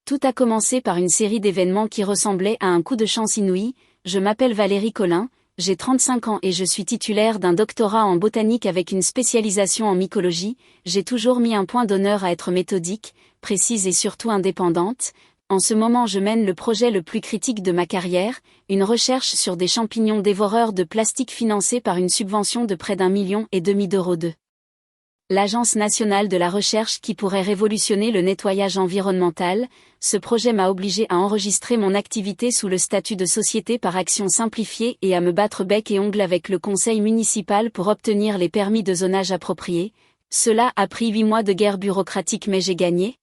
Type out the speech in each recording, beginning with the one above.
Tout a commencé par une série d'événements qui ressemblaient à un coup de chance inouï. Je m'appelle Valérie Collin, j'ai 35 ans et je suis titulaire d'un doctorat en botanique avec une spécialisation en mycologie. J'ai toujours mis un point d'honneur à être méthodique, précise et surtout indépendante. En ce moment je mène le projet le plus critique de ma carrière, une recherche sur des champignons dévoreurs de plastique financée par une subvention de près d'1,5 million d'euros de l'Agence nationale de la recherche qui pourrait révolutionner le nettoyage environnemental. Ce projet m'a obligé à enregistrer mon activité sous le statut de société par action simplifiée et à me battre bec et ongle avec le conseil municipal pour obtenir les permis de zonage appropriés. Cela a pris 8 mois de guerre bureaucratique mais j'ai gagné.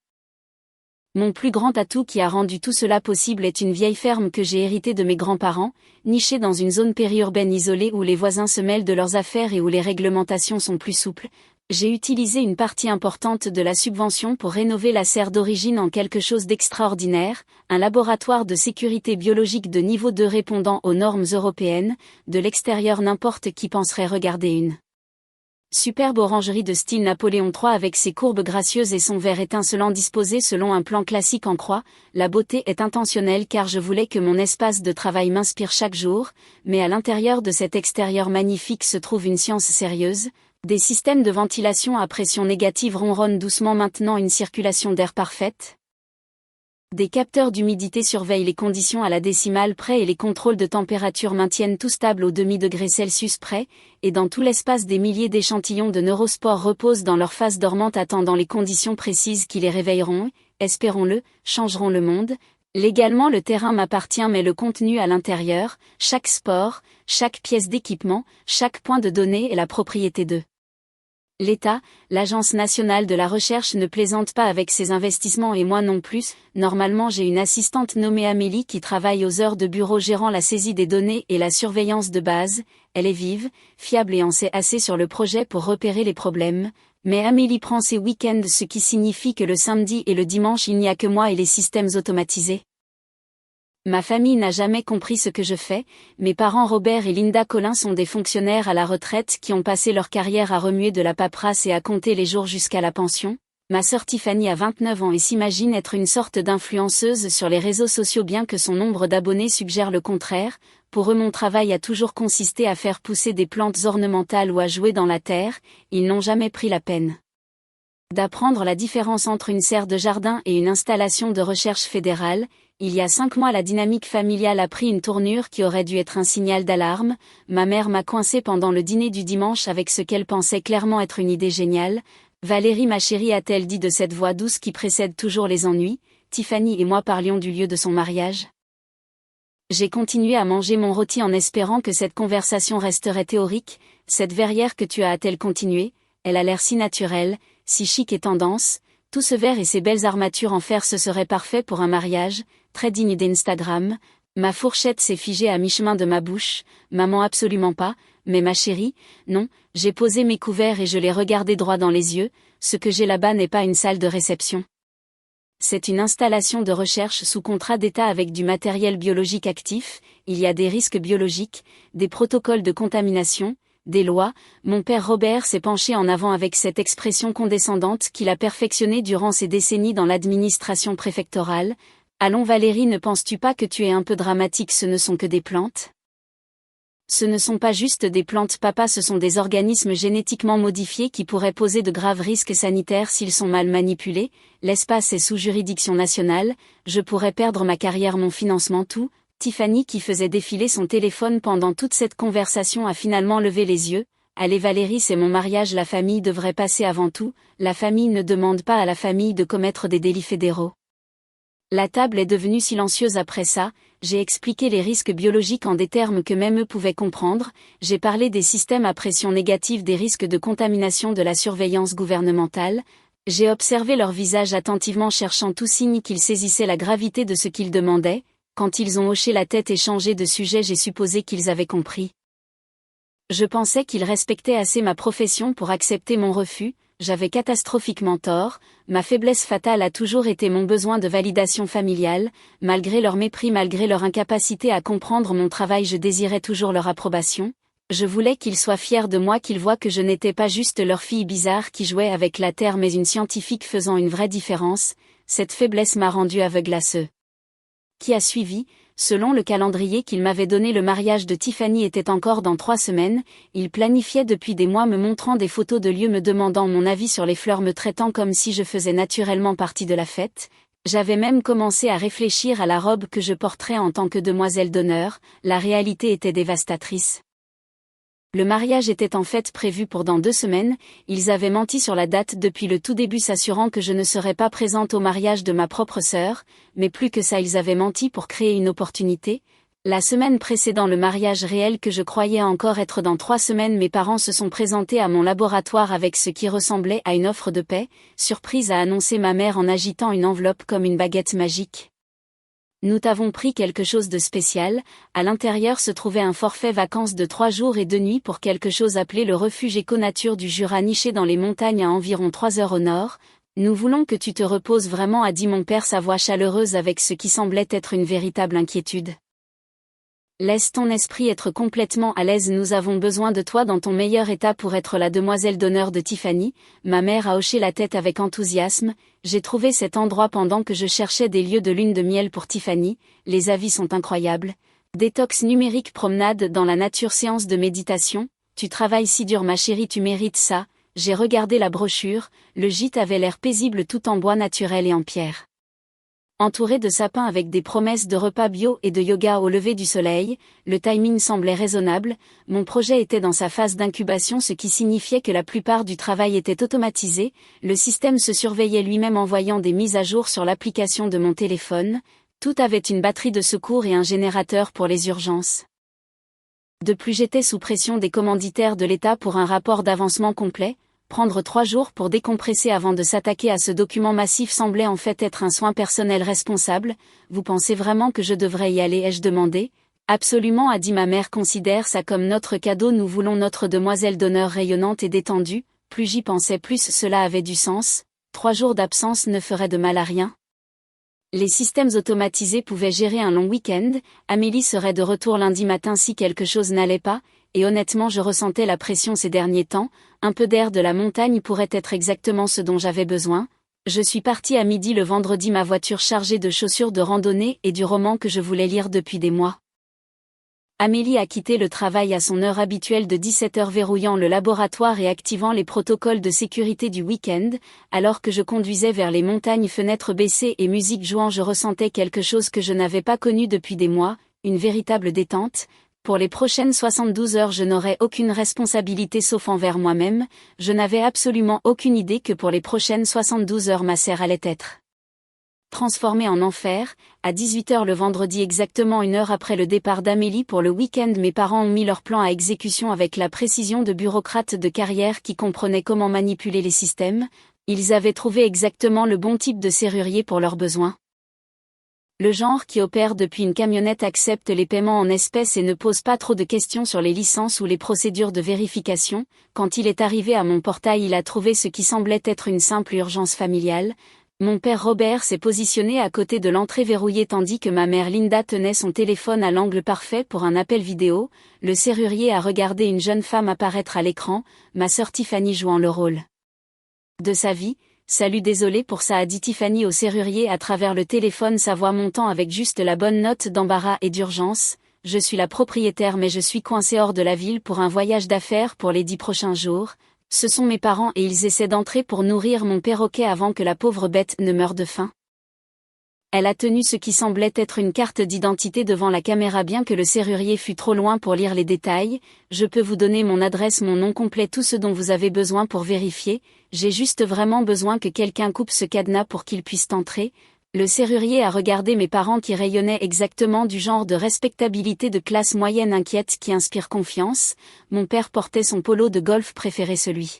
Mon plus grand atout qui a rendu tout cela possible est une vieille ferme que j'ai héritée de mes grands-parents, nichée dans une zone périurbaine isolée où les voisins se mêlent de leurs affaires et où les réglementations sont plus souples. J'ai utilisé une partie importante de la subvention pour rénover la serre d'origine en quelque chose d'extraordinaire, un laboratoire de sécurité biologique de niveau 2 répondant aux normes européennes. De l'extérieur n'importe qui penserait regarder une superbe orangerie de style Napoléon III avec ses courbes gracieuses et son verre étincelant disposé selon un plan classique en croix. La beauté est intentionnelle car je voulais que mon espace de travail m'inspire chaque jour, mais à l'intérieur de cet extérieur magnifique se trouve une science sérieuse. Des systèmes de ventilation à pression négative ronronnent doucement maintenant une circulation d'air parfaite. Des capteurs d'humidité surveillent les conditions à la décimale près et les contrôles de température maintiennent tout stable au demi-degré Celsius près, et dans tout l'espace des milliers d'échantillons de neurospores reposent dans leur phase dormante attendant les conditions précises qui les réveilleront, espérons-le, changeront le monde. Légalement le terrain m'appartient mais le contenu à l'intérieur, chaque spore, chaque pièce d'équipement, chaque point de données est la propriété de l'État. L'Agence nationale de la recherche ne plaisante pas avec ses investissements et moi non plus. Normalement j'ai une assistante nommée Amélie qui travaille aux heures de bureau gérant la saisie des données et la surveillance de base. Elle est vive, fiable et en sait assez sur le projet pour repérer les problèmes. Mais Amélie prend ses week-ends, ce qui signifie que le samedi et le dimanche il n'y a que moi et les systèmes automatisés. Ma famille n'a jamais compris ce que je fais. Mes parents Robert et Linda Collin sont des fonctionnaires à la retraite qui ont passé leur carrière à remuer de la paperasse et à compter les jours jusqu'à la pension. Ma sœur Tiffany a 29 ans et s'imagine être une sorte d'influenceuse sur les réseaux sociaux bien que son nombre d'abonnés suggère le contraire. Pour eux mon travail a toujours consisté à faire pousser des plantes ornementales ou à jouer dans la terre. Ils n'ont jamais pris la peine d'apprendre la différence entre une serre de jardin et une installation de recherche fédérale. Il y a 5 mois la dynamique familiale a pris une tournure qui aurait dû être un signal d'alarme. Ma mère m'a coincée pendant le dîner du dimanche avec ce qu'elle pensait clairement être une idée géniale. Valérie ma chérie, a-t-elle dit de cette voix douce qui précède toujours les ennuis. Tiffany et moi parlions du lieu de son mariage. J'ai continué à manger mon rôti en espérant que cette conversation resterait théorique. Cette verrière que tu as, a-t-elle continué? Elle a l'air si naturelle, si chic et tendance. Tout ce verre et ces belles armatures en fer ce serait parfait pour un mariage, très digne d'Instagram. Ma fourchette s'est figée à mi-chemin de ma bouche. Maman absolument pas, mais ma chérie, non. J'ai posé mes couverts et je les regardais droit dans les yeux. Ce que j'ai là-bas n'est pas une salle de réception. C'est une installation de recherche sous contrat d'État avec du matériel biologique actif. Il y a des risques biologiques, des protocoles de contamination, des lois. Mon père Robert s'est penché en avant avec cette expression condescendante qu'il a perfectionnée durant ses décennies dans l'administration préfectorale. Allons Valérie, ne penses-tu pas que tu es un peu dramatique? Ce ne sont que des plantes. Ce ne sont pas juste des plantes papa, ce sont des organismes génétiquement modifiés qui pourraient poser de graves risques sanitaires s'ils sont mal manipulés. L'espace est sous juridiction nationale, je pourrais perdre ma carrière, mon financement, tout. Tiffany qui faisait défiler son téléphone pendant toute cette conversation a finalement levé les yeux. Allez Valérie, c'est mon mariage, la famille devrait passer avant tout. La famille ne demande pas à la famille de commettre des délits fédéraux. La table est devenue silencieuse après ça. J'ai expliqué les risques biologiques en des termes que même eux pouvaient comprendre. J'ai parlé des systèmes à pression négative, des risques de contamination, de la surveillance gouvernementale. J'ai observé leur visage attentivement cherchant tout signe qu'ils saisissaient la gravité de ce qu'ils demandaient. Quand ils ont hoché la tête et changé de sujet, j'ai supposé qu'ils avaient compris. Je pensais qu'ils respectaient assez ma profession pour accepter mon refus. J'avais catastrophiquement tort. Ma faiblesse fatale a toujours été mon besoin de validation familiale. Malgré leur mépris, malgré leur incapacité à comprendre mon travail, je désirais toujours leur approbation. Je voulais qu'ils soient fiers de moi, qu'ils voient que je n'étais pas juste leur fille bizarre qui jouait avec la terre mais une scientifique faisant une vraie différence. cette faiblesse m'a rendu aveugle à ce qui a suivi. Selon le calendrier qu'il m'avait donné, le mariage de Tiffany était encore dans 3 semaines, il planifiait depuis des mois, me montrant des photos de lieux, me demandant mon avis sur les fleurs, me traitant comme si je faisais naturellement partie de la fête. J'avais même commencé à réfléchir à la robe que je porterais en tant que demoiselle d'honneur. La réalité était dévastatrice. Le mariage était en fait prévu pour dans 2 semaines, ils avaient menti sur la date depuis le tout début, s'assurant que je ne serais pas présente au mariage de ma propre sœur, mais plus que ça, ils avaient menti pour créer une opportunité. La semaine précédant le mariage réel, que je croyais encore être dans 3 semaines, mes parents se sont présentés à mon laboratoire avec ce qui ressemblait à une offre de paix, surprise, a annoncé ma mère en agitant une enveloppe comme une baguette magique. Nous t'avons pris quelque chose de spécial. À l'intérieur se trouvait un forfait vacances de 3 jours et 2 nuits pour quelque chose appelé le refuge éco-nature du Jura, niché dans les montagnes à environ 3 heures au nord. Nous voulons que tu te reposes vraiment, a dit mon père, sa voix chaleureuse avec ce qui semblait être une véritable inquiétude. Laisse ton esprit être complètement à l'aise, nous avons besoin de toi dans ton meilleur état pour être la demoiselle d'honneur de Tiffany. Ma mère a hoché la tête avec enthousiasme. J'ai trouvé cet endroit pendant que je cherchais des lieux de lune de miel pour Tiffany, les avis sont incroyables. Détox numérique, promenade dans la nature, séance de méditation. Tu travailles si dur ma chérie, tu mérites ça. J'ai regardé la brochure, le gîte avait l'air paisible, tout en bois naturel et en pierre. Entouré de sapins avec des promesses de repas bio et de yoga au lever du soleil, le timing semblait raisonnable. Mon projet était dans sa phase d'incubation, ce qui signifiait que la plupart du travail était automatisé. Le système se surveillait lui-même, envoyant des mises à jour sur l'application de mon téléphone. Tout avait une batterie de secours et un générateur pour les urgences. De plus, j'étais sous pression des commanditaires de l'État pour un rapport d'avancement complet. Prendre 3 jours pour décompresser avant de s'attaquer à ce document massif semblait en fait être un soin personnel responsable. Vous pensez vraiment que je devrais y aller, ai-je demandé. Absolument, a dit ma mère, considère ça comme notre cadeau, nous voulons notre demoiselle d'honneur rayonnante et détendue. Plus j'y pensais, plus cela avait du sens. 3 jours d'absence ne feraient de mal à rien. Les systèmes automatisés pouvaient gérer un long week-end. Amélie serait de retour lundi matin si quelque chose n'allait pas, et honnêtement je ressentais la pression ces derniers temps. Un peu d'air de la montagne pourrait être exactement ce dont j'avais besoin. Je suis partie à midi le vendredi, ma voiture chargée de chaussures de randonnée et du roman que je voulais lire depuis des mois. Amélie a quitté le travail à son heure habituelle de 17h, verrouillant le laboratoire et activant les protocoles de sécurité du week-end. Alors que je conduisais vers les montagnes, fenêtres baissées et musique jouant, je ressentais quelque chose que je n'avais pas connu depuis des mois, une véritable détente. Pour les prochaines 72 heures, je n'aurais aucune responsabilité sauf envers moi-même. Je n'avais absolument aucune idée que pour les prochaines 72 heures, ma serre allait être transformée en enfer. À 18h le vendredi, exactement 1 heure après le départ d'Amélie pour le week-end, mes parents ont mis leur plan à exécution avec la précision de bureaucrates de carrière qui comprenaient comment manipuler les systèmes. Ils avaient trouvé exactement le bon type de serrurier pour leurs besoins. Le genre qui opère depuis une camionnette, accepte les paiements en espèces et ne pose pas trop de questions sur les licences ou les procédures de vérification. Quand il est arrivé à mon portail, il a trouvé ce qui semblait être une simple urgence familiale. Mon père Robert s'est positionné à côté de l'entrée verrouillée tandis que ma mère Linda tenait son téléphone à l'angle parfait pour un appel vidéo. Le serrurier a regardé une jeune femme apparaître à l'écran, ma sœur Tiffany jouant le rôle de sa vie. Salut, désolé pour ça, a dit Tiffany au serrurier à travers le téléphone, sa voix montant avec juste la bonne note d'embarras et d'urgence. Je suis la propriétaire mais je suis coincée hors de la ville pour un voyage d'affaires pour les 10 prochains jours. Ce sont mes parents et ils essaient d'entrer pour nourrir mon perroquet avant que la pauvre bête ne meure de faim. Elle a tenu ce qui semblait être une carte d'identité devant la caméra bien que le serrurier fût trop loin pour lire les détails. Je peux vous donner mon adresse, mon nom complet, tout ce dont vous avez besoin pour vérifier. J'ai juste vraiment besoin que quelqu'un coupe ce cadenas pour qu'il puisse entrer. Le serrurier a regardé mes parents qui rayonnaient exactement du genre de respectabilité de classe moyenne inquiète qui inspire confiance. Mon père portait son polo de golf préféré, celui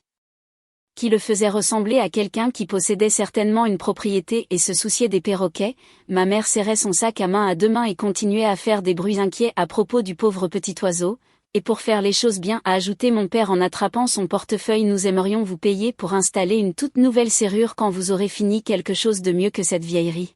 qui le faisait ressembler à quelqu'un qui possédait certainement une propriété et se souciait des perroquets. Ma mère serrait son sac à main à 2 mains et continuait à faire des bruits inquiets à propos du pauvre petit oiseau. Et pour faire les choses bien, a ajouté mon père en attrapant son portefeuille, nous aimerions vous payer pour installer une toute nouvelle serrure quand vous aurez fini, quelque chose de mieux que cette vieillerie.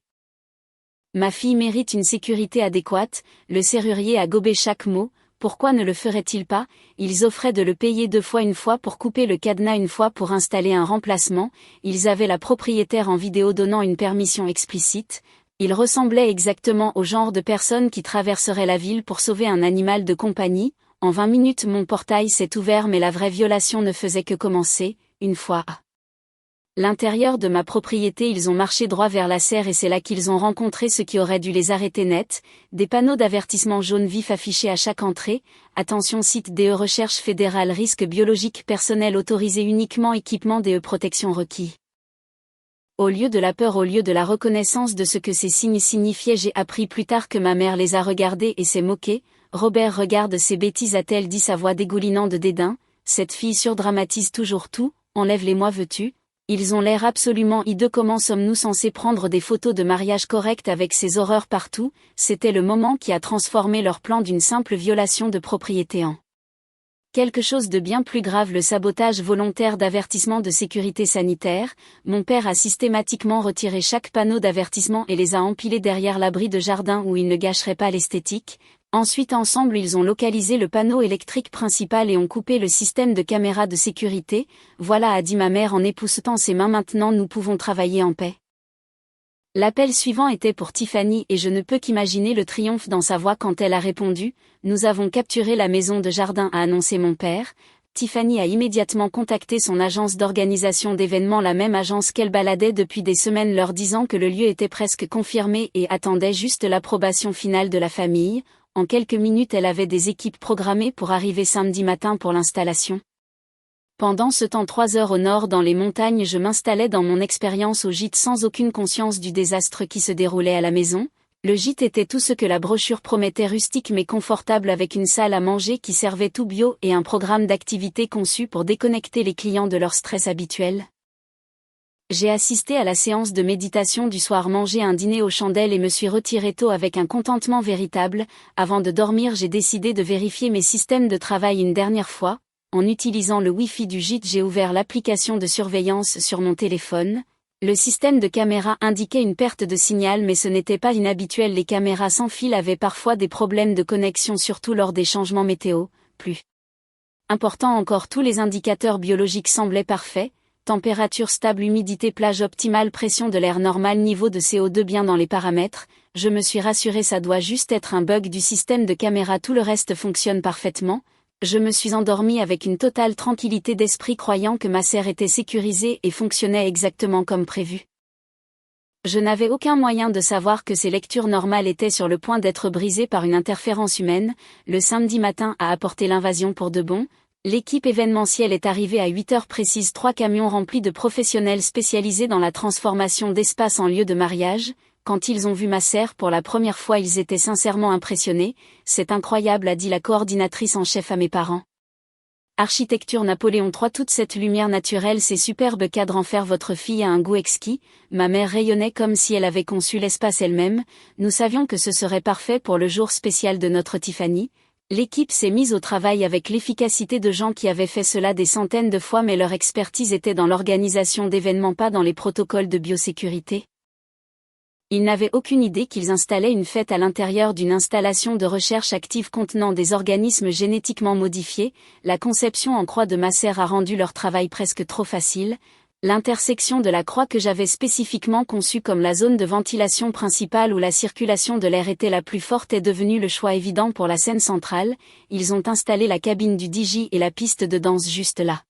Ma fille mérite une sécurité adéquate, le serrurier a gobé chaque mot. pourquoi ne le feraient-ils pas? Ils offraient de le payer 2 fois, une fois pour couper le cadenas, une fois pour installer un remplacement. Ils avaient la propriétaire en vidéo donnant une permission explicite. Ils ressemblaient exactement au genre de personnes qui traverseraient la ville pour sauver un animal de compagnie. En 20 minutes mon portail s'est ouvert, mais la vraie violation ne faisait que commencer. Une fois à l'intérieur de ma propriété, ils ont marché droit vers la serre et c'est là qu'ils ont rencontré ce qui aurait dû les arrêter net, des panneaux d'avertissement jaune vif affichés à chaque entrée. Attention, site DE Recherche fédérale, risque biologique, personnel autorisé uniquement, équipement DE, protection requis. Au lieu de la peur, au lieu de la reconnaissance de ce que ces signes signifiaient, j'ai appris plus tard que ma mère les a regardés et s'est moquée. Robert, regarde ces bêtises, a-t-elle dit, sa voix dégoulinant de dédain. Cette fille surdramatise toujours tout, enlève-les-moi, veux-tu? Ils ont l'air absolument hideux, comment sommes-nous censés prendre des photos de mariage correctes avec ces horreurs partout? C'était le moment qui a transformé leur plan d'une simple violation de propriété en quelque chose de bien plus grave, le sabotage volontaire d'avertissement de sécurité sanitaire. Mon père a systématiquement retiré chaque panneau d'avertissement et les a empilés derrière l'abri de jardin où ils ne gâcheraient pas l'esthétique. Ensuite, ensemble, ils ont localisé le panneau électrique principal et ont coupé le système de caméra de sécurité. Voilà, a dit ma mère en époussetant ses mains, maintenant nous pouvons travailler en paix. L'appel suivant était pour Tiffany et je ne peux qu'imaginer le triomphe dans sa voix quand elle a répondu « Nous avons capturé la maison de jardin », a annoncé mon père. Tiffany a immédiatement contacté son agence d'organisation d'événements, la même agence qu'elle baladait depuis des semaines, leur disant que le lieu était presque confirmé et attendait juste l'approbation finale de la famille. En quelques minutes, elle avait des équipes programmées pour arriver samedi matin pour l'installation. Pendant ce temps, 3 heures au nord dans les montagnes, je m'installais dans mon expérience au gîte sans aucune conscience du désastre qui se déroulait à la maison. Le gîte était tout ce que la brochure promettait, rustique mais confortable, avec une salle à manger qui servait tout bio et un programme d'activités conçu pour déconnecter les clients de leur stress habituel. J'ai assisté à la séance de méditation du soir, mangé un dîner aux chandelles et me suis retiré tôt avec un contentement véritable. Avant de dormir, j'ai décidé de vérifier mes systèmes de travail une dernière fois. En utilisant le Wi-Fi du gîte, j'ai ouvert l'application de surveillance sur mon téléphone. Le système de caméra indiquait une perte de signal, mais ce n'était pas inhabituel. Les caméras sans fil avaient parfois des problèmes de connexion, surtout lors des changements météo. Plus important encore, tous les indicateurs biologiques semblaient parfaits. Température stable, humidité, plage optimale, pression de l'air normale, niveau de CO2 bien dans les paramètres. Je me suis rassuré, ça doit juste être un bug du système de caméra, tout le reste fonctionne parfaitement. Je me suis endormi avec une totale tranquillité d'esprit, croyant que ma serre était sécurisée et fonctionnait exactement comme prévu. Je n'avais aucun moyen de savoir que ces lectures normales étaient sur le point d'être brisées par une interférence humaine. Le samedi matin a apporté l'invasion pour de bon. L'équipe événementielle est arrivée à 8 heures précises, 3 camions remplis de professionnels spécialisés dans la transformation d'espace en lieu de mariage. Quand ils ont vu ma serre pour la première fois, ils étaient sincèrement impressionnés. C'est incroyable, a dit la coordinatrice en chef à mes parents. Architecture Napoléon III, toute cette lumière naturelle, ces superbes cadres en fer, votre fille a un goût exquis. Ma mère rayonnait comme si elle avait conçu l'espace elle-même. Nous savions que ce serait parfait pour le jour spécial de notre Tiffany. L'équipe s'est mise au travail avec l'efficacité de gens qui avaient fait cela des centaines de fois, mais leur expertise était dans l'organisation d'événements, pas dans les protocoles de biosécurité. Ils n'avaient aucune idée qu'ils installaient une fête à l'intérieur d'une installation de recherche active contenant des organismes génétiquement modifiés. La conception en croix de ma serre a rendu leur travail presque trop facile. L'intersection de la croix que j'avais spécifiquement conçue comme la zone de ventilation principale où la circulation de l'air était la plus forte est devenue le choix évident pour la scène centrale. Ils ont installé la cabine du DJ et la piste de danse juste là,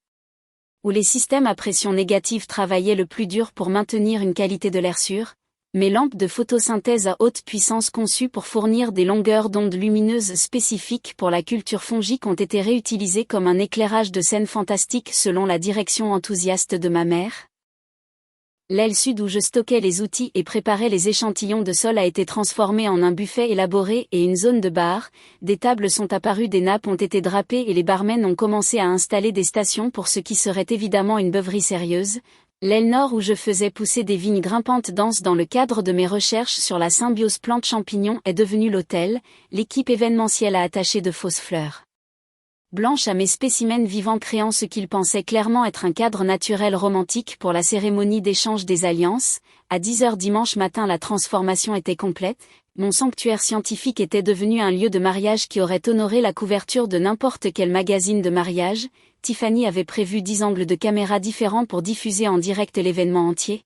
où les systèmes à pression négative travaillaient le plus dur pour maintenir une qualité de l'air sûre. Mes lampes de photosynthèse à haute puissance conçues pour fournir des longueurs d'onde lumineuses spécifiques pour la culture fongique ont été réutilisées comme un éclairage de scène fantastique selon la direction enthousiaste de ma mère. L'aile sud où je stockais les outils et préparais les échantillons de sol a été transformée en un buffet élaboré et une zone de bar. Des tables sont apparues, des nappes ont été drapées et les barmen ont commencé à installer des stations pour ce qui serait évidemment une beuverie sérieuse. L'aile nord où je faisais pousser des vignes grimpantes denses dans le cadre de mes recherches sur la symbiose plante-champignon est devenue l'hôtel. L'équipe événementielle a attaché de fausses fleurs blanches à mes spécimens vivants, créant ce qu'ils pensaient clairement être un cadre naturel romantique pour la cérémonie d'échange des alliances. À 10 heures dimanche matin, la transformation était complète. Mon sanctuaire scientifique était devenu un lieu de mariage qui aurait honoré la couverture de n'importe quel magazine de mariage. Tiffany avait prévu 10 angles de caméra différents pour diffuser en direct l'événement entier.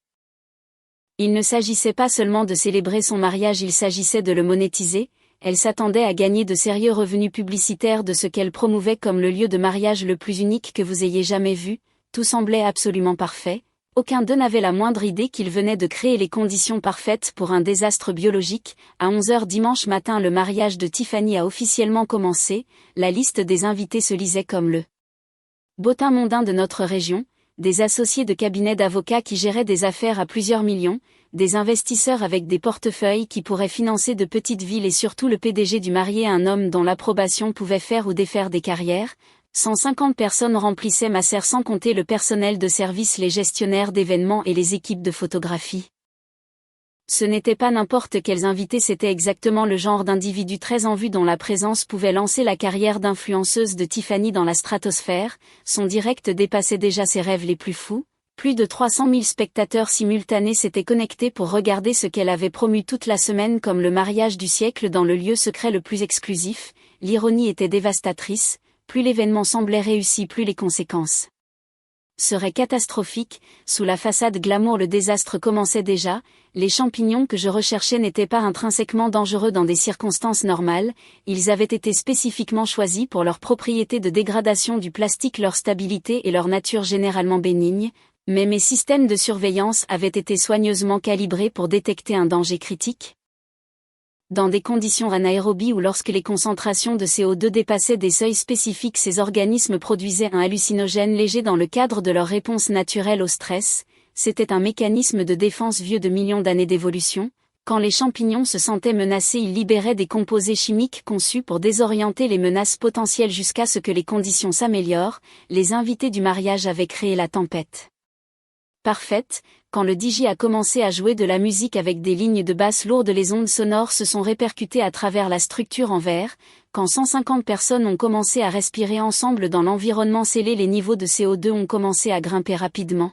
Il ne s'agissait pas seulement de célébrer son mariage, il s'agissait de le monétiser. Elle s'attendait à gagner de sérieux revenus publicitaires de ce qu'elle promouvait comme le lieu de mariage le plus unique que vous ayez jamais vu. Tout semblait absolument parfait. Aucun d'eux n'avait la moindre idée qu'il venait de créer les conditions parfaites pour un désastre biologique. À 11h dimanche matin, le mariage de Tiffany a officiellement commencé. La liste des invités se lisait comme le bottin mondain de notre région, des associés de cabinets d'avocats qui géraient des affaires à plusieurs millions, des investisseurs avec des portefeuilles qui pourraient financer de petites villes et surtout le PDG du marié, un homme dont l'approbation pouvait faire ou défaire des carrières. 150 personnes remplissaient ma serre, sans compter le personnel de service, les gestionnaires d'événements et les équipes de photographie. Ce n'étaient pas n'importe quels invités, c'était exactement le genre d'individu très en vue dont la présence pouvait lancer la carrière d'influenceuse de Tiffany dans la stratosphère. Son direct dépassait déjà ses rêves les plus fous. Plus de 300 000 spectateurs simultanés s'étaient connectés pour regarder ce qu'elle avait promu toute la semaine comme le mariage du siècle dans le lieu secret le plus exclusif. L'ironie était dévastatrice. Plus l'événement semblait réussi, plus les conséquences seraient catastrophiques. Sous la façade glamour, le désastre commençait déjà. Les champignons que je recherchais n'étaient pas intrinsèquement dangereux dans des circonstances normales. Ils avaient été spécifiquement choisis pour leurs propriétés de dégradation du plastique, leur stabilité et leur nature généralement bénigne. Mais mes systèmes de surveillance avaient été soigneusement calibrés pour détecter un danger critique. Dans des conditions anaérobies ou lorsque les concentrations de CO2 dépassaient des seuils spécifiques, ces organismes produisaient un hallucinogène léger dans le cadre de leur réponse naturelle au stress. C'était un mécanisme de défense vieux de millions d'années d'évolution. Quand les champignons se sentaient menacés, ils libéraient des composés chimiques conçus pour désorienter les menaces potentielles jusqu'à ce que les conditions s'améliorent. Les invités du mariage avaient créé la tempête parfaite. Quand le DJ a commencé à jouer de la musique avec des lignes de basse lourdes, les ondes sonores se sont répercutées à travers la structure en verre. Quand 150 personnes ont commencé à respirer ensemble dans l'environnement scellé, les niveaux de CO2 ont commencé à grimper rapidement.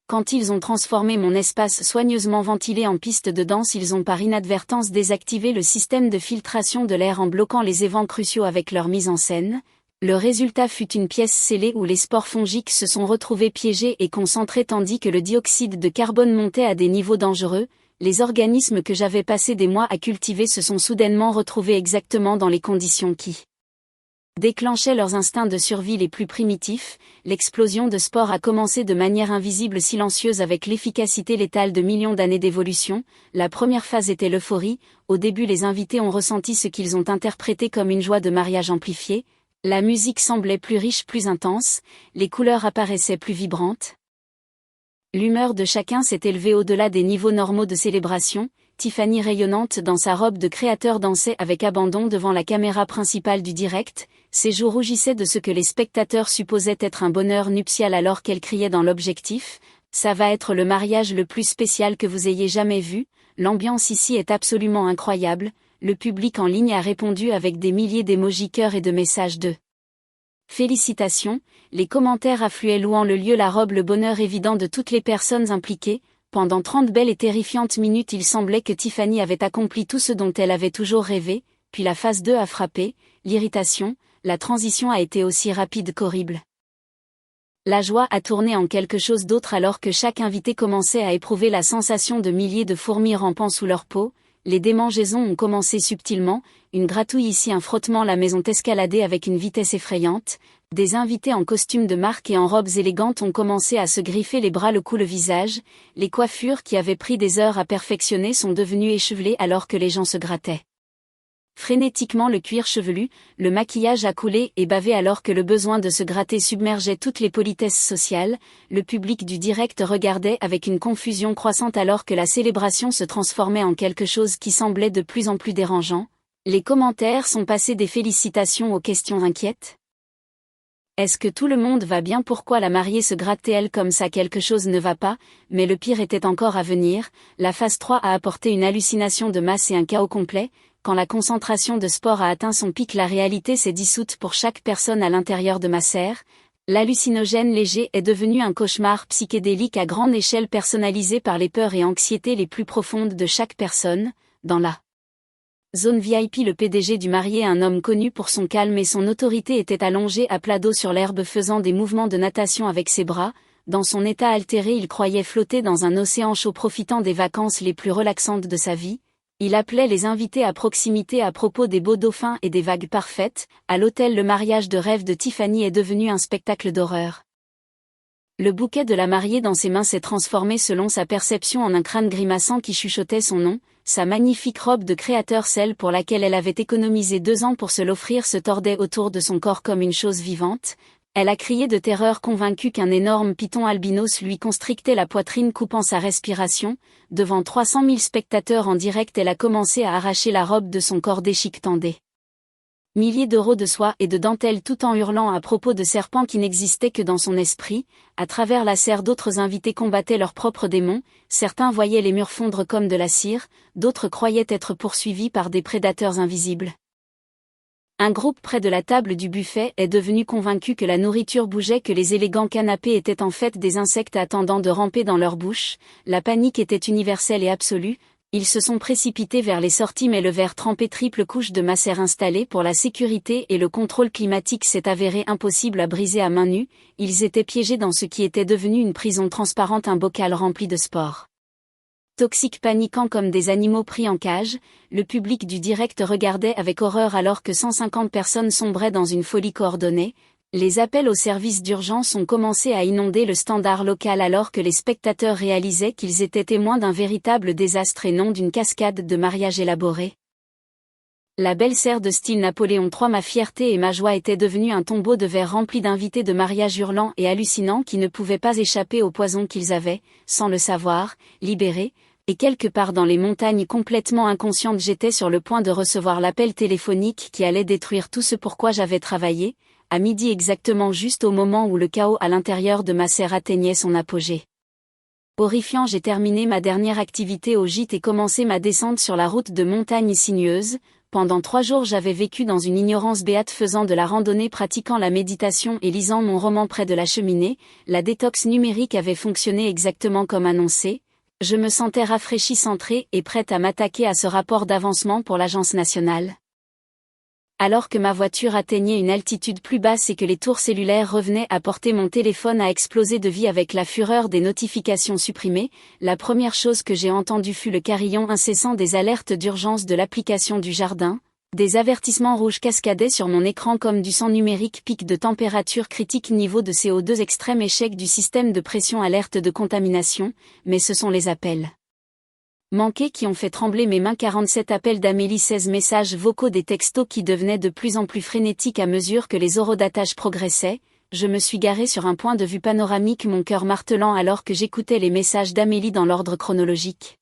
Quand ils ont transformé mon espace soigneusement ventilé en piste de danse, ils ont par inadvertance désactivé le système de filtration de l'air en bloquant les évents cruciaux avec leur mise en scène. Le résultat fut une pièce scellée où les spores fongiques se sont retrouvés piégés et concentrés tandis que le dioxyde de carbone montait à des niveaux dangereux. Les organismes que j'avais passé des mois à cultiver se sont soudainement retrouvés exactement dans les conditions qui déclenchaient leurs instincts de survie les plus primitifs. L'explosion de spores a commencé de manière invisible, silencieuse, avec l'efficacité létale de millions d'années d'évolution. La première phase était l'euphorie. Au début, les invités ont ressenti ce qu'ils ont interprété comme une joie de mariage amplifiée. La musique semblait plus riche, plus intense, les couleurs apparaissaient plus vibrantes. L'humeur de chacun s'est élevée au-delà des niveaux normaux de célébration. Tiffany, rayonnante dans sa robe de créateur, dansait avec abandon devant la caméra principale du direct. Ses joues rougissaient de ce que les spectateurs supposaient être un bonheur nuptial alors qu'elle criait dans l'objectif. « Ça va être le mariage le plus spécial que vous ayez jamais vu. L'ambiance ici est absolument incroyable. » Le public en ligne a répondu avec des milliers d'émojis cœur et de messages de félicitations. Les commentaires affluaient louant le lieu, la robe, le bonheur évident de toutes les personnes impliquées. Pendant 30 belles et terrifiantes minutes, il semblait que Tiffany avait accompli tout ce dont elle avait toujours rêvé, puis la phase 2 a frappé, l'irritation. La transition a été aussi rapide qu'horrible. La joie a tourné en quelque chose d'autre alors que chaque invité commençait à éprouver la sensation de milliers de fourmis rampant sous leur peau. Les démangeaisons ont commencé subtilement, une gratouille ici, un frottement, la maison escaladée avec une vitesse effrayante. Des invités en costume de marque et en robes élégantes ont commencé à se griffer les bras, le cou, le visage. Les coiffures qui avaient pris des heures à perfectionner sont devenues échevelées alors que les gens se grattaient frénétiquement le cuir chevelu. Le maquillage a coulé et bavé alors que le besoin de se gratter submergeait toutes les politesses sociales. Le public du direct regardait avec une confusion croissante alors que la célébration se transformait en quelque chose qui semblait de plus en plus dérangeant. Les commentaires sont passés des félicitations aux questions inquiètes. Est-ce que tout le monde va bien? Pourquoi la mariée se grattait-elle comme ça? Quelque chose ne va pas, mais le pire était encore à venir. La phase 3 a apporté une hallucination de masse et un chaos complet. Quand la concentration de spores a atteint son pic, la réalité s'est dissoute pour chaque personne à l'intérieur de ma serre. L'hallucinogène léger est devenu un cauchemar psychédélique à grande échelle, personnalisé par les peurs et anxiétés les plus profondes de chaque personne. Dans la Zone VIP. Le PDG du marié, un homme connu pour son calme et son autorité, était allongé à plat dos sur l'herbe faisant des mouvements de natation avec ses bras. Dans son état altéré, il croyait flotter dans un océan chaud profitant des vacances les plus relaxantes de sa vie. Il appelait les invités à proximité à propos des beaux dauphins et des vagues parfaites. À l'hôtel, le mariage de rêve de Tiffany est devenu un spectacle d'horreur. Le bouquet de la mariée dans ses mains s'est transformé selon sa perception en un crâne grimaçant qui chuchotait son nom. Sa magnifique robe de créateur, celle pour laquelle elle avait économisé 2 ans pour se l'offrir, se tordait autour de son corps comme une chose vivante. Elle a crié de terreur, convaincue qu'un énorme python albinos lui constrictait la poitrine, coupant sa respiration. Devant 300 000 spectateurs en direct, elle a commencé à arracher la robe de son corps déchiquetandé. Milliers d'euros de soie et de dentelle, tout en hurlant à propos de serpents qui n'existaient que dans son esprit. À travers la serre, d'autres invités combattaient leurs propres démons. Certains voyaient les murs fondre comme de la cire, d'autres croyaient être poursuivis par des prédateurs invisibles. Un groupe près de la table du buffet est devenu convaincu que la nourriture bougeait, que les élégants canapés étaient en fait des insectes attendant de ramper dans leur bouche. La panique était universelle et absolue. Ils se sont précipités vers les sorties, mais le verre trempé, triple couche de macère installée pour la sécurité et le contrôle climatique, s'est avéré impossible à briser à main nue. Ils étaient piégés dans ce qui était devenu une prison transparente, un bocal rempli de spores toxiques, paniquant comme des animaux pris en cage. Le public du direct regardait avec horreur alors que 150 personnes sombraient dans une folie coordonnée. Les appels aux services d'urgence ont commencé à inonder le standard local alors que les spectateurs réalisaient qu'ils étaient témoins d'un véritable désastre et non d'une cascade de mariages élaborés. La belle-sœur de style Napoléon III, ma fierté et ma joie, était devenue un tombeau de verre rempli d'invités de mariage hurlants et hallucinants qui ne pouvaient pas échapper au poison qu'ils avaient, sans le savoir, libéré. Et quelque part dans les montagnes, complètement inconsciente, j'étais sur le point de recevoir l'appel téléphonique qui allait détruire tout ce pour quoi j'avais travaillé, à midi exactement, juste au moment où le chaos à l'intérieur de ma serre atteignait son apogée. Horrifiant, j'ai terminé ma dernière activité au gîte et commencé ma descente sur la route de montagne sinueuse. Pendant 3 jours, j'avais vécu dans une ignorance béate, faisant de la randonnée, pratiquant la méditation et lisant mon roman près de la cheminée. La détox numérique avait fonctionné exactement comme annoncé. Je me sentais rafraîchie, centrée et prête à m'attaquer à ce rapport d'avancement pour l'Agence nationale. Alors que ma voiture atteignait une altitude plus basse et que les tours cellulaires revenaient à portée, mon téléphone a explosé de vie avec la fureur des notifications supprimées. La première chose que j'ai entendue fut le carillon incessant des alertes d'urgence de l'application du jardin. Des avertissements rouges cascadaient sur mon écran comme du sang numérique: pic de température critique, niveau de CO2 extrême, échec du système de pression, alerte de contamination. Mais ce sont les appels manqués qui ont fait trembler mes mains. 47 appels d'Amélie, 16 messages vocaux, des textos qui devenaient de plus en plus frénétiques à mesure que les horodatages progressaient. Je me suis garée sur un point de vue panoramique, mon cœur martelant alors que j'écoutais les messages d'Amélie dans l'ordre chronologique.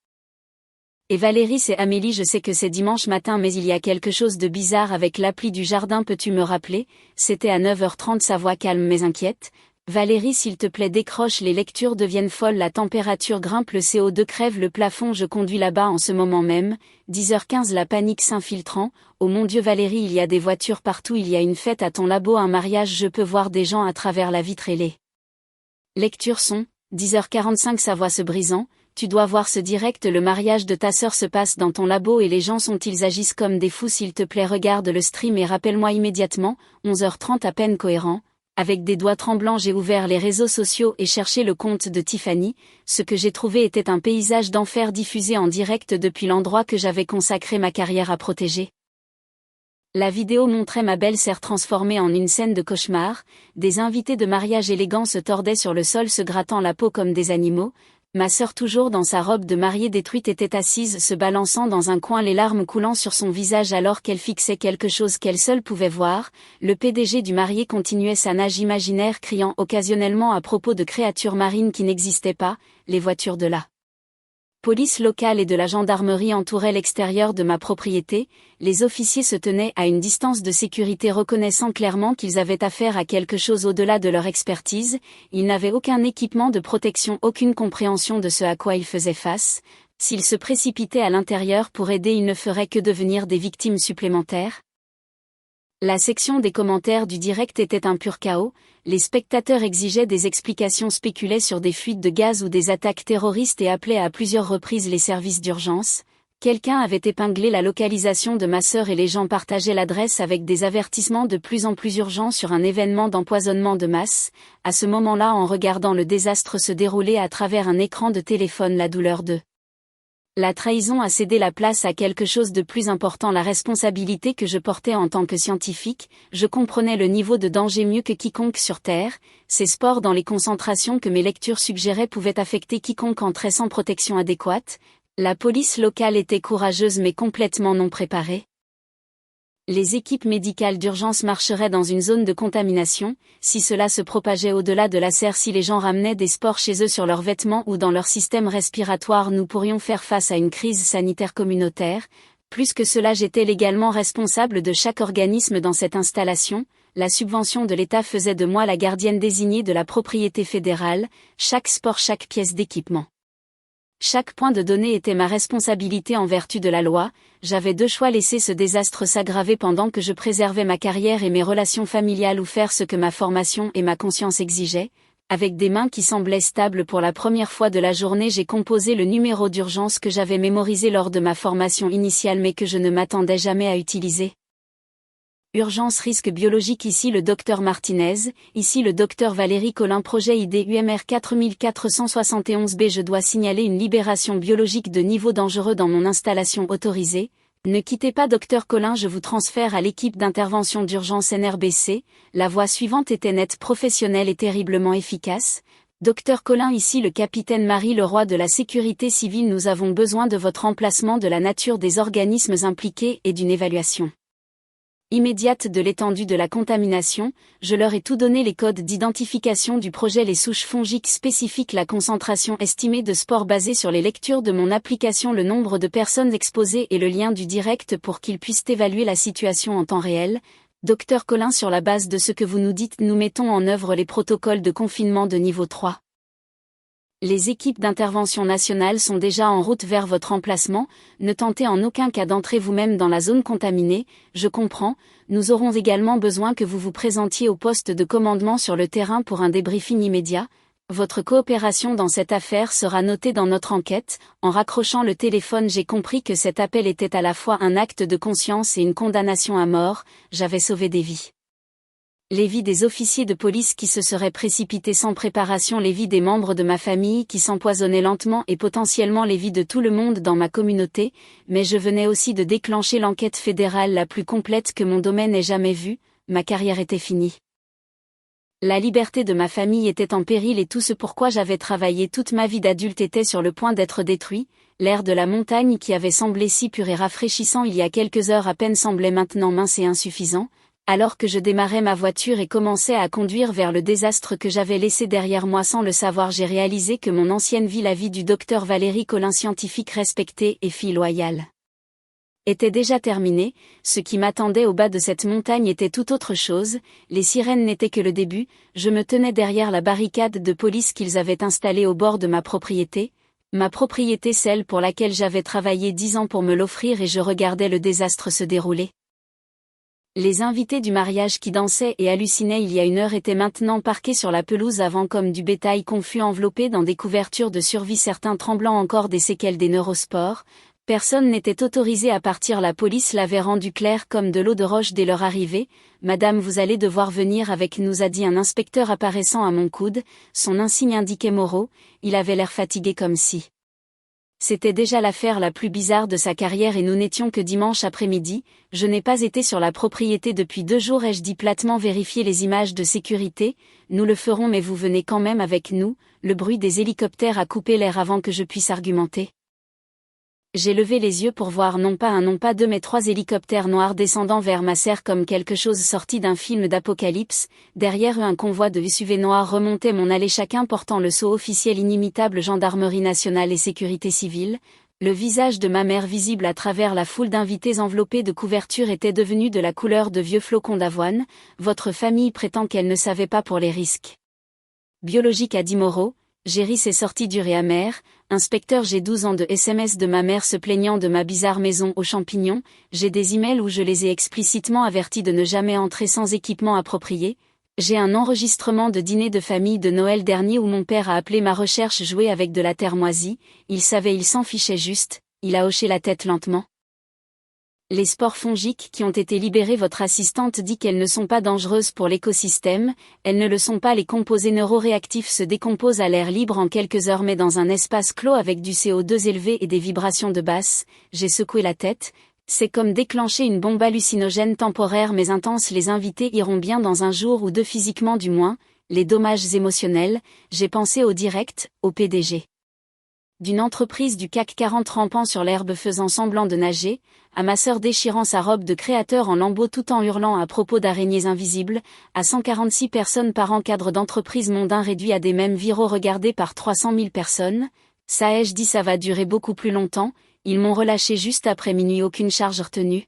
Et Valérie, c'est Amélie, je sais que c'est dimanche matin, mais il y a quelque chose de bizarre avec l'appli du jardin, peux-tu me rappeler? C'était à 9h30, sa voix calme mais inquiète. Valérie, s'il te plaît, décroche, les lectures deviennent folles, la température grimpe, le CO2 crève le plafond, je conduis là-bas en ce moment même. 10h15, la panique s'infiltrant. Oh mon Dieu Valérie, il y a des voitures partout, il y a une fête à ton labo, un mariage, je peux voir des gens à travers la vitre ailée. Lecture son, 10h45, sa voix se brisant. Tu dois voir ce direct, le mariage de ta sœur se passe dans ton labo et les gens ils agissent comme des fous, s'il te plaît regarde le stream et rappelle-moi immédiatement. 11h30, à peine cohérent. Avec des doigts tremblants, j'ai ouvert les réseaux sociaux et cherché le compte de Tiffany. Ce que j'ai trouvé était un paysage d'enfer diffusé en direct depuis l'endroit que j'avais consacré ma carrière à protéger. La vidéo montrait ma belle-sœur transformée en une scène de cauchemar. Des invités de mariage élégants se tordaient sur le sol, se grattant la peau comme des animaux. Ma sœur, toujours dans sa robe de mariée détruite, était assise, se balançant dans un coin, les larmes coulant sur son visage alors qu'elle fixait quelque chose qu'elle seule pouvait voir. Le PDG du marié continuait sa nage imaginaire, criant occasionnellement à propos de créatures marines qui n'existaient pas. Les voitures de la police locale et de la gendarmerie entouraient l'extérieur de ma propriété. Les officiers se tenaient à une distance de sécurité, reconnaissant clairement qu'ils avaient affaire à quelque chose au-delà de leur expertise. Ils n'avaient aucun équipement de protection, aucune compréhension de ce à quoi ils faisaient face. S'ils se précipitaient à l'intérieur pour aider, ils ne feraient que devenir des victimes supplémentaires. La section des commentaires du direct était un pur chaos. Les spectateurs exigeaient des explications, spéculaient sur des fuites de gaz ou des attaques terroristes et appelaient à plusieurs reprises les services d'urgence. Quelqu'un avait épinglé la localisation de ma sœur et les gens partageaient l'adresse avec des avertissements de plus en plus urgents sur un événement d'empoisonnement de masse. À ce moment-là, en regardant le désastre se dérouler à travers un écran de téléphone, la douleur de la trahison a cédé la place à quelque chose de plus important, la responsabilité que je portais en tant que scientifique. Je comprenais le niveau de danger mieux que quiconque sur Terre. Ces sports dans les concentrations que mes lectures suggéraient pouvaient affecter quiconque entrait sans protection adéquate. La police locale était courageuse mais complètement non préparée. Les équipes médicales d'urgence marcheraient dans une zone de contamination, si cela se propageait au-delà de la serre, si les gens ramenaient des spores chez eux sur leurs vêtements ou dans leur système respiratoire, nous pourrions faire face à une crise sanitaire communautaire. Plus que cela, j'étais légalement responsable de chaque organisme dans cette installation. La subvention de l'État faisait de moi la gardienne désignée de la propriété fédérale, chaque spore, chaque pièce d'équipement. Chaque point de données était ma responsabilité en vertu de la loi. J'avais deux choix: laisser ce désastre s'aggraver pendant que je préservais ma carrière et mes relations familiales, ou faire ce que ma formation et ma conscience exigeaient. Avec des mains qui semblaient stables pour la première fois de la journée, j'ai composé le numéro d'urgence que j'avais mémorisé lors de ma formation initiale mais que je ne m'attendais jamais à utiliser. Urgence risque biologique, ici le docteur Martinez, ici le docteur Valérie Collin, projet ID UMR 4471B. Je dois signaler une libération biologique de niveau dangereux dans mon installation autorisée. Ne quittez pas docteur Collin, je vous transfère à l'équipe d'intervention d'urgence NRBC. La voix suivante était nette, professionnelle et terriblement efficace. Docteur Collin, ici le capitaine Marie Leroy de la sécurité civile, nous avons besoin de votre emplacement, de la nature des organismes impliqués et d'une évaluation immédiate de l'étendue de la contamination. Je leur ai tout donné: les codes d'identification du projet, les souches fongiques spécifiques, la concentration estimée de spores basée sur les lectures de mon application, le nombre de personnes exposées et le lien du direct pour qu'ils puissent évaluer la situation en temps réel. Docteur Collin, sur la base de ce que vous nous dites, nous mettons en œuvre les protocoles de confinement de niveau 3. Les équipes d'intervention nationale sont déjà en route vers votre emplacement. Ne tentez en aucun cas d'entrer vous-même dans la zone contaminée. Je comprends. Nous aurons également besoin que vous vous présentiez au poste de commandement sur le terrain pour un débriefing immédiat. Votre coopération dans cette affaire sera notée dans notre enquête. En raccrochant le téléphone, j'ai compris que cet appel était à la fois un acte de conscience et une condamnation à mort. J'avais sauvé des vies. Les vies des officiers de police qui se seraient précipités sans préparation, les vies des membres de ma famille qui s'empoisonnaient lentement et potentiellement les vies de tout le monde dans ma communauté, mais je venais aussi de déclencher l'enquête fédérale la plus complète que mon domaine ait jamais vue. Ma carrière était finie. La liberté de ma famille était en péril et tout ce pourquoi j'avais travaillé toute ma vie d'adulte était sur le point d'être détruit. L'air de la montagne qui avait semblé si pur et rafraîchissant il y a quelques heures à peine semblait maintenant mince et insuffisant. Alors que je démarrais ma voiture et commençais à conduire vers le désastre que j'avais laissé derrière moi sans le savoir, j'ai réalisé que mon ancienne vie, la vie du docteur Valérie Collin, scientifique respectée et fille loyale, était déjà terminée. Ce qui m'attendait au bas de cette montagne était tout autre chose. Les sirènes n'étaient que le début. Je me tenais derrière la barricade de police qu'ils avaient installée au bord de ma propriété, celle pour laquelle j'avais travaillé 10 ans pour me l'offrir, et je regardais le désastre se dérouler. Les invités du mariage qui dansaient et hallucinaient il y a une heure étaient maintenant parqués sur la pelouse avant comme du bétail confus, enveloppés dans des couvertures de survie, certains tremblant encore des séquelles des neurospores. Personne n'était autorisé à partir, la police l'avait rendu clair comme de l'eau de roche dès leur arrivée. Madame, vous allez devoir venir avec nous, a dit un inspecteur apparaissant à mon coude. Son insigne indiquait Moreau. Il avait l'air fatigué, comme si c'était déjà l'affaire la plus bizarre de sa carrière, et nous n'étions que dimanche après-midi. Je n'ai pas été sur la propriété depuis 2 jours, ai-je dit platement. Vérifier les images de sécurité. Nous le ferons, mais vous venez quand même avec nous. Le bruit des hélicoptères a coupé l'air avant que je puisse argumenter. J'ai levé les yeux pour voir non pas 2 mais 3 hélicoptères noirs descendant vers ma serre comme quelque chose sorti d'un film d'apocalypse. Derrière eux, un convoi de SUV noirs remontait mon allée, chacun portant le sceau officiel inimitable gendarmerie nationale et sécurité civile. Le visage de ma mère, visible à travers la foule d'invités enveloppés de couvertures, était devenu de la couleur de vieux flocons d'avoine. Votre famille prétend qu'elle ne savait pas pour les risques biologiques, a dit Moreau. Géry s'est sorti dur et amer. Inspecteur, j'ai 12 ans de SMS de ma mère se plaignant de ma bizarre maison aux champignons. J'ai des emails où je les ai explicitement avertis de ne jamais entrer sans équipement approprié. J'ai un enregistrement de dîner de famille de Noël dernier où mon père a appelé ma recherche jouer avec de la terre moisie. Il savait, il s'en fichait juste. Il a hoché la tête lentement. Les spores fongiques qui ont été libérés, votre assistante dit qu'elles ne sont pas dangereuses pour l'écosystème, elles ne le sont pas. Les composés neuroréactifs se décomposent à l'air libre en quelques heures mais dans un espace clos avec du CO2 élevé et des vibrations de basse. J'ai secoué la tête. C'est comme déclencher une bombe hallucinogène temporaire mais intense. Les invités iront bien dans un jour ou deux physiquement du moins. Les dommages émotionnels, j'ai pensé au direct, au PDG d'une entreprise du CAC 40 rampant sur l'herbe faisant semblant de nager, à ma sœur déchirant sa robe de créateur en lambeaux tout en hurlant à propos d'araignées invisibles, à 146 personnes par an, cadre d'entreprise mondain réduit à des mèmes viraux regardés par 300 000 personnes. Ça ai-je dit, ça va durer beaucoup plus longtemps, ils m'ont relâché juste après minuit, aucune charge retenue.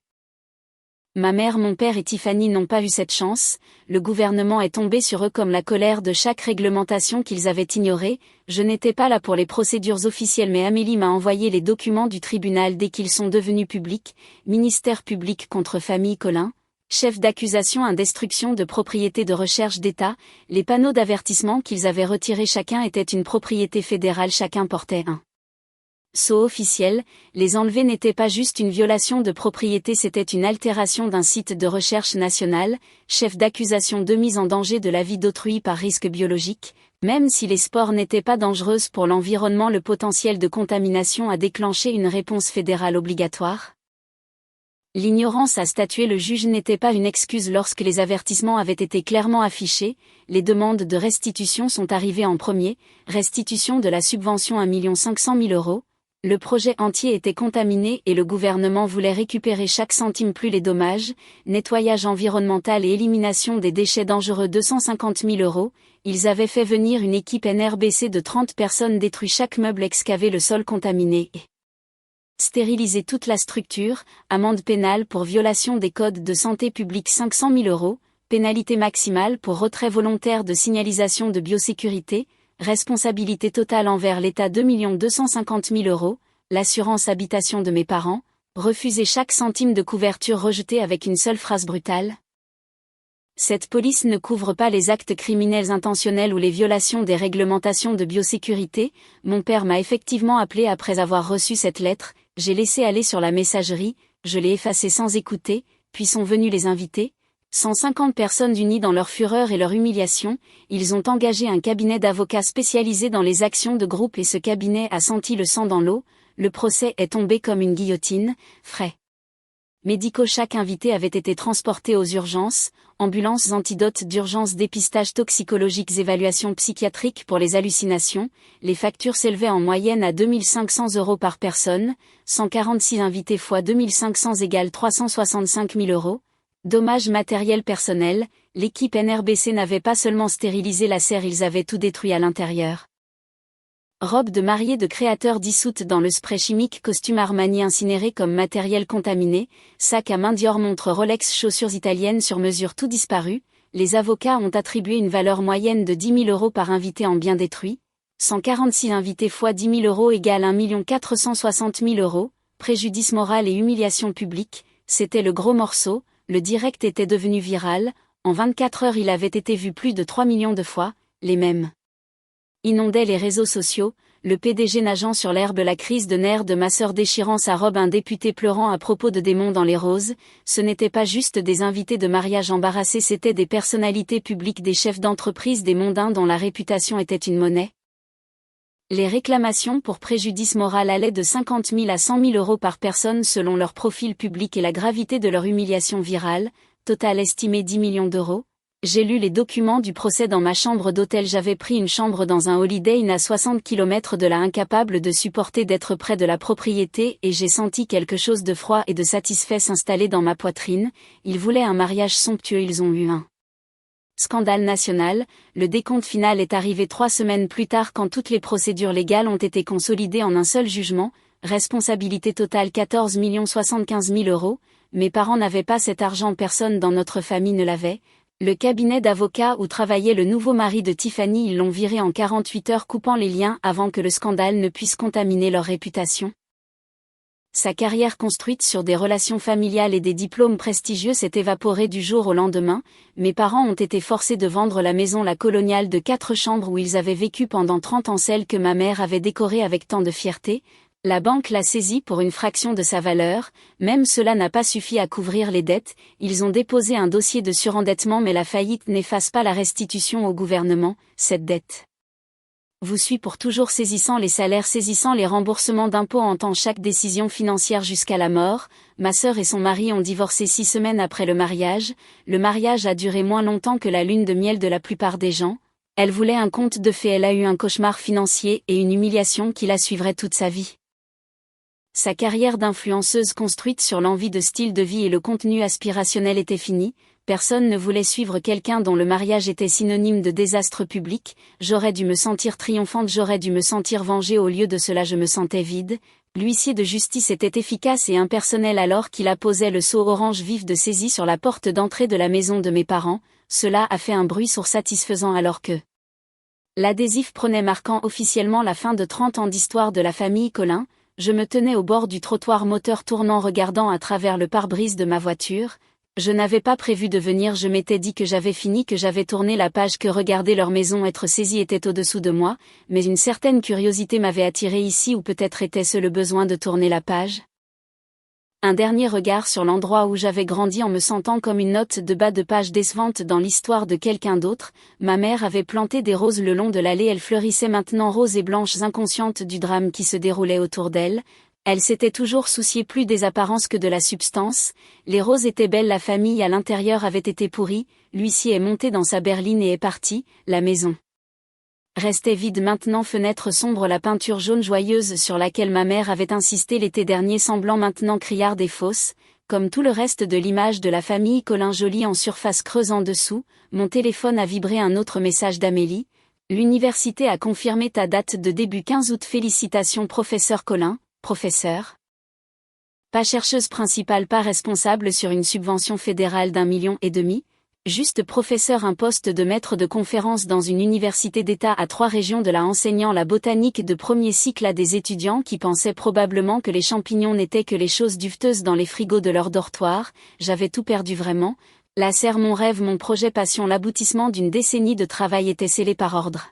Ma mère, mon père et Tiffany n'ont pas eu cette chance, le gouvernement est tombé sur eux comme la colère de chaque réglementation qu'ils avaient ignorée. Je n'étais pas là pour les procédures officielles mais Amélie m'a envoyé les documents du tribunal dès qu'ils sont devenus publics. Ministère public contre famille Collin, chef d'accusation, destruction de propriété de recherche d'État, les panneaux d'avertissement qu'ils avaient retirés chacun étaient une propriété fédérale, chacun portait un sceau officiel. Les enlever n'était pas juste une violation de propriété, c'était une altération d'un site de recherche national, chef d'accusation de mise en danger de la vie d'autrui par risque biologique. Même si les spores n'étaient pas dangereuses pour l'environnement, le potentiel de contamination a déclenché une réponse fédérale obligatoire. L'ignorance, a statué le juge, n'était pas une excuse lorsque les avertissements avaient été clairement affichés. Les demandes de restitution sont arrivées en premier, restitution de la subvention 1 500 000 €. Le projet entier était contaminé et le gouvernement voulait récupérer chaque centime plus les dommages, nettoyage environnemental et élimination des déchets dangereux 250 000 €. Ils avaient fait venir une équipe NRBC de 30 personnes, détruit chaque meuble, excavé le sol contaminé et stériliser toute la structure. Amende pénale pour violation des codes de santé publique 500 000 €, pénalité maximale pour retrait volontaire de signalisation de biosécurité, responsabilité totale envers l'État 2 250 000 €, l'assurance habitation de mes parents, refuser chaque centime de couverture rejeté avec une seule phrase brutale. Cette police ne couvre pas les actes criminels intentionnels ou les violations des réglementations de biosécurité. Mon père m'a effectivement appelé après avoir reçu cette lettre, j'ai laissé aller sur la messagerie, je l'ai effacée sans écouter, puis sont venus les invités. 150 personnes unies dans leur fureur et leur humiliation, ils ont engagé un cabinet d'avocats spécialisé dans les actions de groupe et ce cabinet a senti le sang dans l'eau. Le procès est tombé comme une guillotine. Frais médicaux, chaque invité avait été transporté aux urgences, ambulances, antidotes d'urgence, dépistage toxicologiques, évaluations psychiatriques pour les hallucinations. Les factures s'élevaient en moyenne à 2 500 € par personne, 146 invités x 2 500 égale 365 000 €. Dommages matériels personnels, l'équipe NRBC n'avait pas seulement stérilisé la serre, ils avaient tout détruit à l'intérieur. Robe de mariée de créateur dissoute dans le spray chimique, costume Armani incinéré comme matériel contaminé, sac à main Dior, montre Rolex, chaussures italiennes sur mesure, tout disparu. Les avocats ont attribué une valeur moyenne de 10 000 € par invité en biens détruits. 146 invités x 10 000 € égale 1 460 000 €, préjudice moral et humiliation publique, c'était le gros morceau. Le direct était devenu viral, en 24 heures il avait été vu plus de 3 millions de fois, les mêmes inondaient les réseaux sociaux, le PDG nageant sur l'herbe, la crise de nerfs de ma sœur déchirant sa robe, un député pleurant à propos de démons dans les roses. Ce n'était pas juste des invités de mariage embarrassés, c'étaient des personnalités publiques, des chefs d'entreprise, des mondains dont la réputation était une monnaie. Les réclamations pour préjudice moral allaient de 50 000 à 100 000 € par personne selon leur profil public et la gravité de leur humiliation virale, total estimé 10 millions d'euros. J'ai lu les documents du procès dans ma chambre d'hôtel, j'avais pris une chambre dans un Holiday Inn à 60 km de là, incapable de supporter d'être près de la propriété, et j'ai senti quelque chose de froid et de satisfait s'installer dans ma poitrine. Ils voulaient un mariage somptueux, ils ont eu un scandale national. Le décompte final est arrivé 3 semaines plus tard quand toutes les procédures légales ont été consolidées en un seul jugement. Responsabilité totale 14 075 000 €. Mes parents n'avaient pas cet argent, personne dans notre famille ne l'avait. Le cabinet d'avocats où travaillait le nouveau mari de Tiffany, ils l'ont viré en 48 heures, coupant les liens avant que le scandale ne puisse contaminer leur réputation. Sa carrière construite sur des relations familiales et des diplômes prestigieux s'est évaporée du jour au lendemain. Mes parents ont été forcés de vendre la maison La Coloniale de 4 chambres où ils avaient vécu pendant 30 ans, celle que ma mère avait décorée avec tant de fierté. La banque l'a saisi pour une fraction de sa valeur, même cela n'a pas suffi à couvrir les dettes, ils ont déposé un dossier de surendettement mais la faillite n'efface pas la restitution au gouvernement, cette dette vous suit pour toujours saisissant les salaires, saisissant les remboursements d'impôts, entend chaque décision financière jusqu'à la mort. Ma sœur et son mari ont divorcé 6 semaines après le mariage a duré moins longtemps que la lune de miel de la plupart des gens. Elle voulait un conte de fées, elle a eu un cauchemar financier et une humiliation qui la suivrait toute sa vie. Sa carrière d'influenceuse construite sur l'envie de style de vie et le contenu aspirationnel était finie. Personne ne voulait suivre quelqu'un dont le mariage était synonyme de désastre public. J'aurais dû me sentir triomphante, j'aurais dû me sentir vengée, au lieu de cela je me sentais vide. L'huissier de justice était efficace et impersonnel alors qu'il apposait le sceau orange vif de saisie sur la porte d'entrée de la maison de mes parents. Cela a fait un bruit sourd satisfaisant alors que l'adhésif prenait, marquant officiellement la fin de 30 ans d'histoire de la famille Colin. Je me tenais au bord du trottoir, moteur tournant, regardant à travers le pare-brise de ma voiture. Je n'avais pas prévu de venir, je m'étais dit que j'avais fini, que j'avais tourné la page, que regarder leur maison être saisie était au-dessous de moi, mais une certaine curiosité m'avait attiré ici, ou peut-être était-ce le besoin de tourner la page. Un dernier regard sur l'endroit où j'avais grandi, en me sentant comme une note de bas de page décevante dans l'histoire de quelqu'un d'autre. Ma mère avait planté des roses le long de l'allée, elles fleurissaient maintenant roses et blanches, inconscientes du drame qui se déroulait autour d'elle. Elle s'était toujours souciée plus des apparences que de la substance. Les roses étaient belles, la famille à l'intérieur avait été pourrie. L'huissier est monté dans sa berline et est parti. La maison restait vide maintenant, fenêtre sombre, la peinture jaune joyeuse sur laquelle ma mère avait insisté l'été dernier semblant maintenant criarde et fausse, comme tout le reste de l'image de la famille Colin, jolie en surface creuse en dessous. Mon téléphone a vibré, un autre message d'Amélie. L'université a confirmé ta date de début 15 août. Félicitations professeur Colin. Professeur. Pas chercheuse principale, pas responsable sur une subvention fédérale d'1,5 million, juste professeur, un poste de maître de conférence dans une université d'État à 3 régions de la, enseignant la botanique de premier cycle à des étudiants qui pensaient probablement que les champignons n'étaient que les choses duveteuses dans les frigos de leur dortoir. J'avais tout perdu vraiment. La serre, mon rêve, mon projet passion, l'aboutissement d'une décennie de travail était scellé par ordre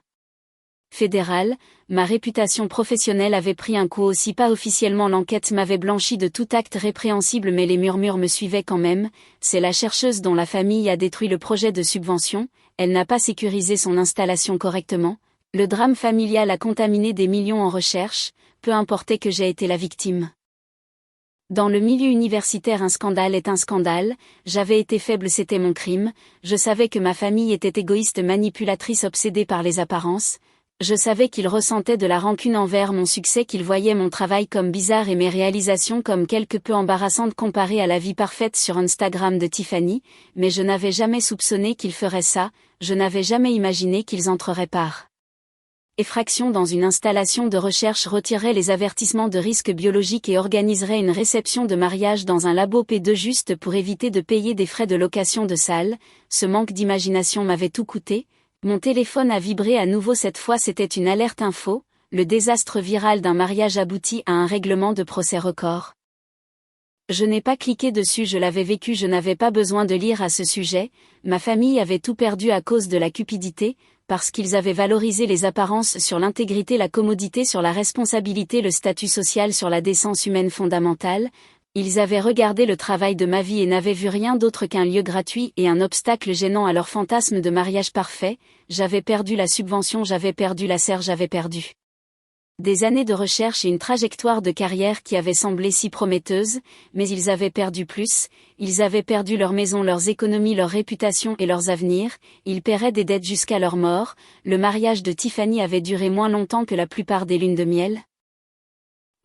fédéral. Ma réputation professionnelle avait pris un coup aussi, pas officiellement, l'enquête m'avait blanchi de tout acte répréhensible mais les murmures me suivaient quand même. C'est la chercheuse dont la famille a détruit le projet de subvention, elle n'a pas sécurisé son installation correctement, le drame familial a contaminé des millions en recherche, peu importait que j'ai été la victime. Dans le milieu universitaire, un scandale est un scandale, j'avais été faible, c'était mon crime, je savais que ma famille était égoïste, manipulatrice, obsédée par les apparences. Je savais qu'ils ressentaient de la rancune envers mon succès, qu'ils voyaient mon travail comme bizarre et mes réalisations comme quelque peu embarrassantes comparées à la vie parfaite sur Instagram de Tiffany, mais je n'avais jamais soupçonné qu'ils feraient ça, je n'avais jamais imaginé qu'ils entreraient par effraction dans une installation de recherche, retiraient les avertissements de risques biologiques et organiseraient une réception de mariage dans un labo P2 juste pour éviter de payer des frais de location de salle. Ce manque d'imagination m'avait tout coûté. Mon téléphone a vibré à nouveau, cette fois c'était une alerte info, le désastre viral d'un mariage aboutit à un règlement de procès record. Je n'ai pas cliqué dessus, je l'avais vécu, je n'avais pas besoin de lire à ce sujet, ma famille avait tout perdu à cause de la cupidité, parce qu'ils avaient valorisé les apparences sur l'intégrité, la commodité sur la responsabilité, le statut social sur la décence humaine fondamentale. Ils avaient regardé le travail de ma vie et n'avaient vu rien d'autre qu'un lieu gratuit et un obstacle gênant à leur fantasme de mariage parfait. J'avais perdu la subvention, j'avais perdu la serre, j'avais perdu des années de recherche et une trajectoire de carrière qui avait semblé si prometteuse, mais ils avaient perdu plus, ils avaient perdu leur maison, leurs économies, leur réputation et leurs avenirs, ils paieraient des dettes jusqu'à leur mort. Le mariage de Tiffany avait duré moins longtemps que la plupart des lunes de miel.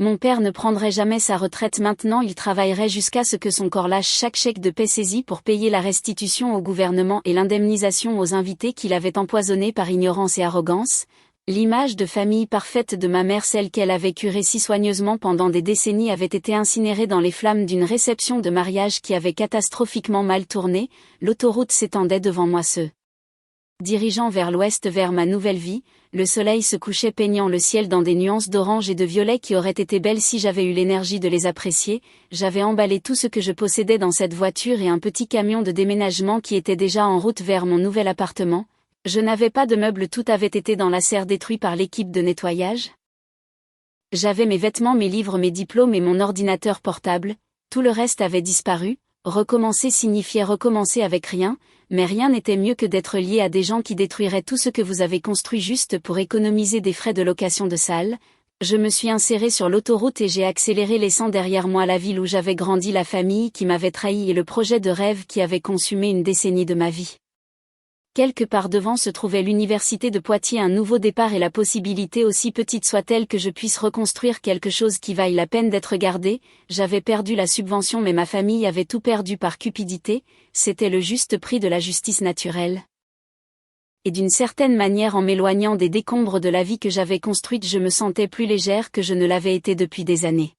Mon père ne prendrait jamais sa retraite maintenant, il travaillerait jusqu'à ce que son corps lâche chaque chèque de paie saisi pour payer la restitution au gouvernement et l'indemnisation aux invités qu'il avait empoisonnés par ignorance et arrogance. L'image de famille parfaite de ma mère, celle qu'elle avait curée si soigneusement pendant des décennies, avait été incinérée dans les flammes d'une réception de mariage qui avait catastrophiquement mal tourné. L'autoroute s'étendait devant moi, dirigeant vers l'ouest, vers ma nouvelle vie. Le soleil se couchait, peignant le ciel dans des nuances d'orange et de violet qui auraient été belles si j'avais eu l'énergie de les apprécier. J'avais emballé tout ce que je possédais dans cette voiture et un petit camion de déménagement qui était déjà en route vers mon nouvel appartement. Je n'avais pas de meubles, tout avait été dans la serre, détruit par l'équipe de nettoyage. J'avais mes vêtements, mes livres, mes diplômes et mon ordinateur portable, tout le reste avait disparu. Recommencer signifiait recommencer avec rien, mais rien n'était mieux que d'être lié à des gens qui détruiraient tout ce que vous avez construit juste pour économiser des frais de location de salle. Je me suis inséré sur l'autoroute et j'ai accéléré, laissant derrière moi la ville où j'avais grandi, la famille qui m'avait trahi et le projet de rêve qui avait consumé une décennie de ma vie. Quelque part devant se trouvait l'université de Poitiers, un nouveau départ et la possibilité, aussi petite soit-elle, que je puisse reconstruire quelque chose qui vaille la peine d'être gardé. J'avais perdu la subvention mais ma famille avait tout perdu par cupidité, c'était le juste prix de la justice naturelle. Et d'une certaine manière, en m'éloignant des décombres de la vie que j'avais construite, je me sentais plus légère que je ne l'avais été depuis des années.